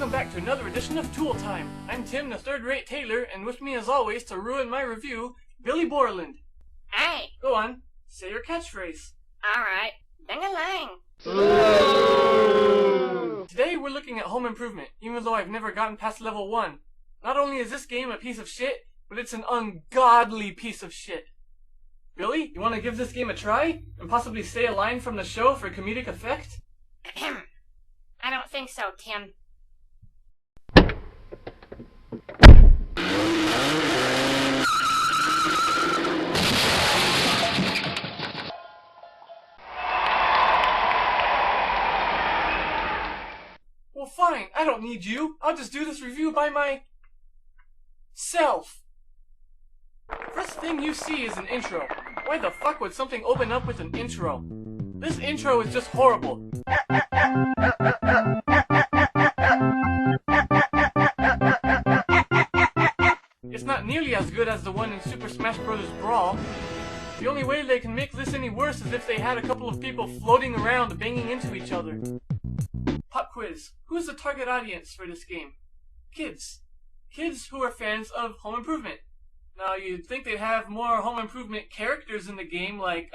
welcome back to another edition of Tool Time. I'm Tim, the third-rate tailor, and with me as always to ruin my review, Billy Borland. Hey! Go on, say your catchphrase. Alright, ding-a-ling! Today we're looking at Home Improvement, even though I've never gotten past level 1. Not only is this game a piece of shit, but it's an ungodly piece of shit. Billy, you want to give this game a try? And possibly say a line from the show for comedic effect? I don't think so, Tim. Well, fine. I don't need you. I'll just do this review by myself. First thing you see is an intro. Why the fuck would something open up with an intro? This intro is just horrible. It's not nearly as good as the one in Super Smash Bros. Brawl. The only way they can make this any worse is if they had a couple of people floating around banging into each other. Pop quiz. Who is the target audience for this game? Kids. Kids who are fans of Home Improvement. Now, you'd think they'd have more Home Improvement characters in the game, like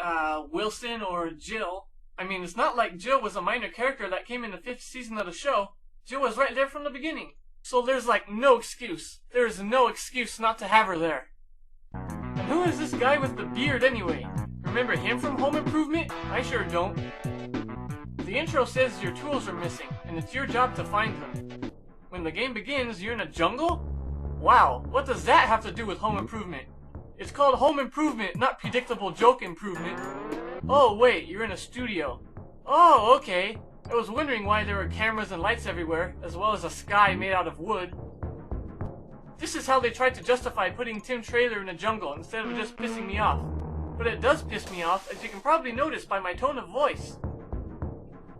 Wilson or Jill. I mean, it's not like Jill was a minor character that came in the 5th season of the show. Jill was right there from the beginning. So there's like no excuse. There is no excuse not to have her there. And who is this guy with the beard anyway? Remember him from Home Improvement? I sure don't. The intro says your tools are missing, and it's your job to find them. When the game begins, you're in a jungle? Wow, what does that have to do with Home Improvement? It's called Home Improvement, not Predictable Joke Improvement. Oh wait, you're in a studio. Oh, okay. I was wondering why there were cameras and lights everywhere, as well as a sky made out of wood. This is how they tried to justify putting Tim Traylor in a jungle instead of just pissing me off. But it does piss me off, as you can probably notice by my tone of voice.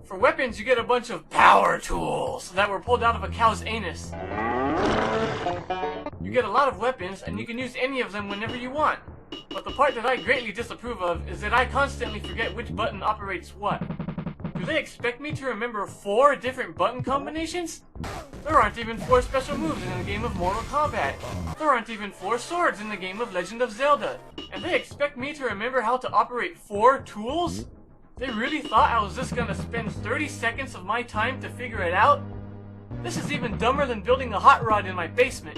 For weapons, you get a bunch of power tools that were pulled out of a cow's anus. You get a lot of weapons, and you can use any of them whenever you want. But the part that I greatly disapprove of is that I constantly forget which button operates what. Do they expect me to remember 4 different button combinations? There aren't even 4 special moves in the game of Mortal Kombat. There aren't even 4 swords in the game of Legend of Zelda. And they expect me to remember how to operate 4 tools? They really thought I was just gonna spend 30 seconds of my time to figure it out? This is even dumber than building a hot rod in my basement.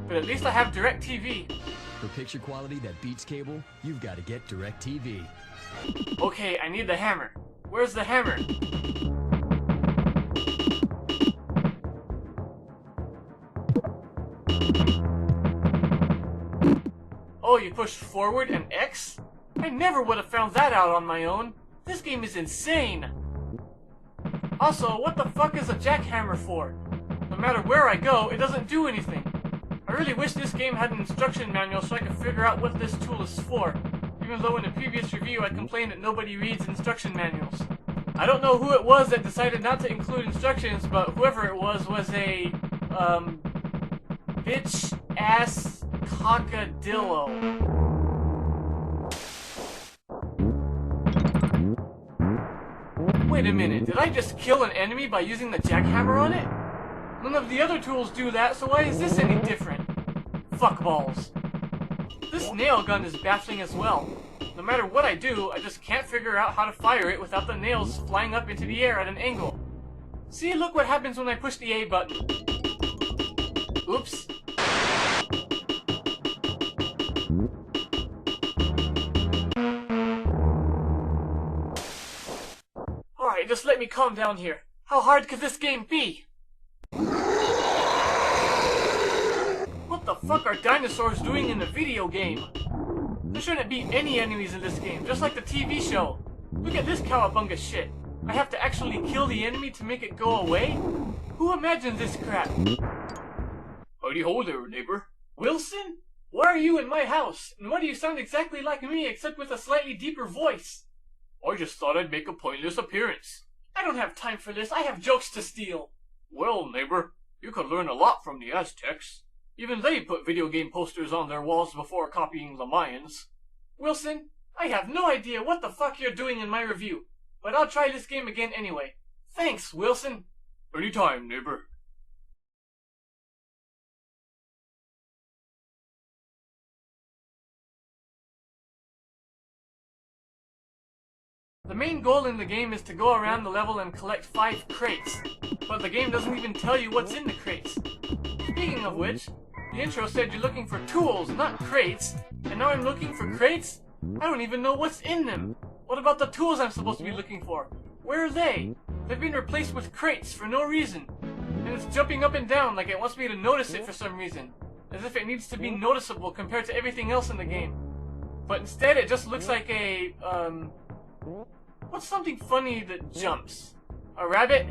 But at least I have DirecTV. For picture quality that beats cable, you've got to get DirecTV. Okay, I need the hammer. Where's the hammer? Oh, you pushed forward and X? I never would have found that out on my own. This game is insane! Also, what the fuck is a jackhammer for? No matter where I go, it doesn't do anything. I really wish this game had an instruction manual so I could figure out what this tool is for, even though in a previous review I complained that nobody reads instruction manuals. I don't know who it was that decided not to include instructions, but whoever it was a, bitch-ass cockadillo. Wait a minute, did I just kill an enemy by using the jackhammer on it? None of the other tools do that, so why is this any different? Fuckballs. This nail gun is baffling as well. No matter what I do, I just can't figure out how to fire it without the nails flying up into the air at an angle. See, look what happens when I push the A button. Oops. Alright, just let me calm down here. How hard could this game be? What the fuck are dinosaurs doing in a video game? There shouldn't be any enemies in this game, just like the TV show. Look at this cowabunga shit. I have to actually kill the enemy to make it go away? Who imagined this crap? Howdy ho there, neighbor. Wilson? Why are you in my house? And why do you sound exactly like me except with a slightly deeper voice? I just thought I'd make a pointless appearance. I don't have time for this. I have jokes to steal. Well, neighbor, you could learn a lot from the Aztecs. Even they put video game posters on their walls before copying the Mayans. Wilson, I have no idea what the fuck you're doing in my review, but I'll try this game again anyway. Thanks, Wilson. Anytime, neighbor. The main goal in the game is to go around the level and collect 5 crates, but the game doesn't even tell you what's in the crates. Speaking of which, the intro said you're looking for tools, not crates, and now I'm looking for crates? I don't even know what's in them. What about the tools I'm supposed to be looking for? Where are they? They've been replaced with crates for no reason. And it's jumping up and down like it wants me to notice it for some reason. As if it needs to be noticeable compared to everything else in the game. But instead it just looks like a, what's something funny that jumps? A rabbit?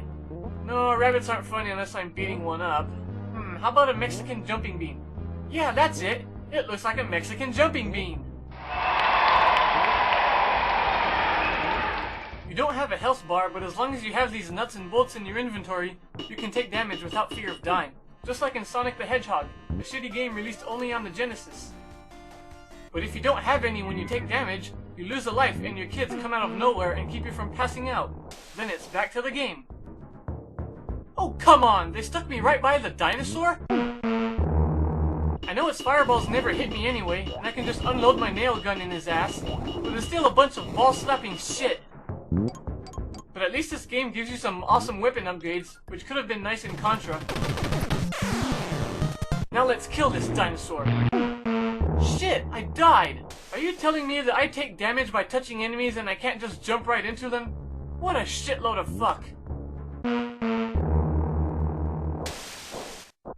No, rabbits aren't funny unless I'm beating one up. How about a Mexican jumping bean? Yeah, that's it. It looks like a Mexican jumping bean. You don't have a health bar, but as long as you have these nuts and bolts in your inventory, you can take damage without fear of dying. Just like in Sonic the Hedgehog, a shitty game released only on the Genesis. But if you don't have any when you take damage, you lose a life and your kids come out of nowhere and keep you from passing out. Then it's back to the game. Oh, come on! They stuck me right by the dinosaur? I know its fireballs never hit me anyway, and I can just unload my nail gun in his ass, but it's still a bunch of ball-slapping shit. But at least this game gives you some awesome weapon upgrades, which could have been nice in Contra. Now let's kill this dinosaur. Shit, I died! Are you telling me that I take damage by touching enemies and I can't just jump right into them? What a shitload of fuck.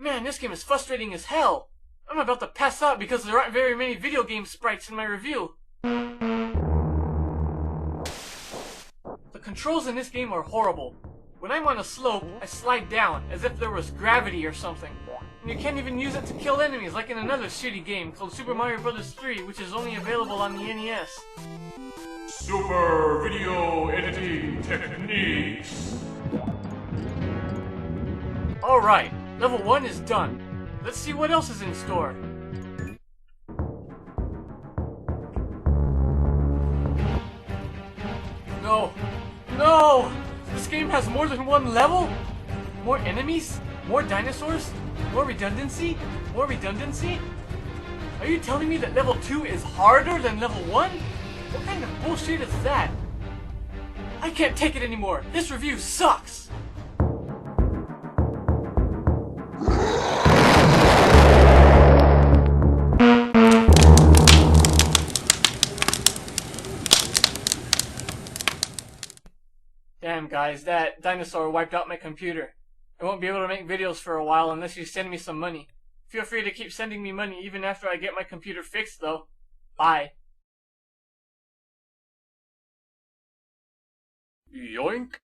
Man, this game is frustrating as hell. I'm about to pass out because there aren't very many video game sprites in my review. The controls in this game are horrible. When I'm on a slope, I slide down, as if there was gravity or something. And you can't even use it to kill enemies like in another shitty game called Super Mario Bros. 3, which is only available on the NES. Super Video Editing Techniques. Alright, level 1 is done. Let's see what else is in store. No! No! This game has more than one level? More enemies? More dinosaurs? More redundancy? More redundancy? Are you telling me that level 2 is harder than level 1? What kind of bullshit is that? I can't take it anymore! This review sucks! Damn guys, that dinosaur wiped out my computer. I won't be able to make videos for a while unless you send me some money. Feel free to keep sending me money even after I get my computer fixed though. Bye. Yoink.